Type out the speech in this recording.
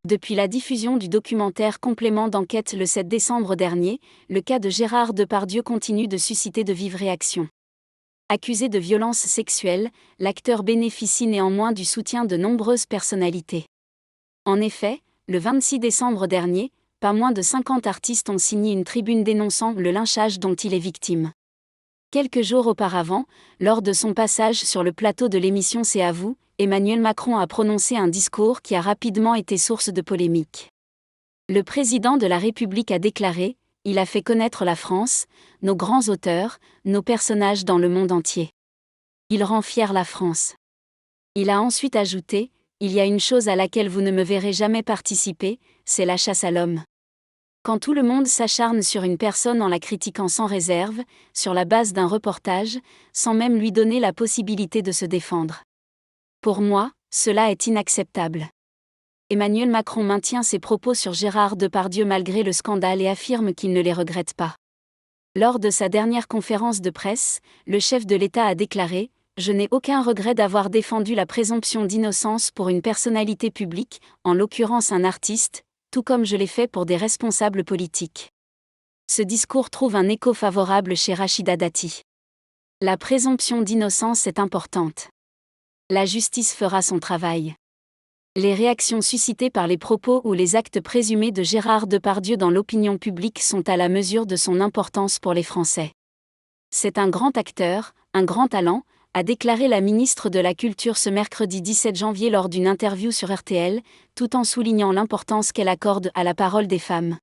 Depuis la diffusion du documentaire Complément d'enquête le 7 décembre dernier, le cas de Gérard Depardieu continue de susciter de vives réactions. Accusé de violences sexuelles, l'acteur bénéficie néanmoins du soutien de nombreuses personnalités. En effet, le 26 décembre dernier, pas moins de 50 artistes ont signé une tribune dénonçant le lynchage dont il est victime. Quelques jours auparavant, lors de son passage sur le plateau de l'émission C'est à vous, Emmanuel Macron a prononcé un discours qui a rapidement été source de polémique. Le président de la République a déclaré « Il a fait connaître la France, nos grands auteurs, nos personnages dans le monde entier. Il rend fière la France. » Il a ensuite ajouté « Il y a une chose à laquelle vous ne me verrez jamais participer, c'est la chasse à l'homme. » Quand tout le monde s'acharne sur une personne en la critiquant sans réserve, sur la base d'un reportage, sans même lui donner la possibilité de se défendre. Pour moi, cela est inacceptable. Emmanuel Macron maintient ses propos sur Gérard Depardieu malgré le scandale et affirme qu'il ne les regrette pas. Lors de sa dernière conférence de presse, le chef de l'État a déclaré « Je n'ai aucun regret d'avoir défendu la présomption d'innocence pour une personnalité publique, en l'occurrence un artiste, tout comme je l'ai fait pour des responsables politiques. » Ce discours trouve un écho favorable chez Rachida Dati. La présomption d'innocence est importante. La justice fera son travail. Les réactions suscitées par les propos ou les actes présumés de Gérard Depardieu dans l'opinion publique sont à la mesure de son importance pour les Français. C'est un grand acteur, un grand talent, a déclaré la ministre de la Culture ce mercredi 17 janvier lors d'une interview sur RTL, tout en soulignant l'importance qu'elle accorde à la parole des femmes.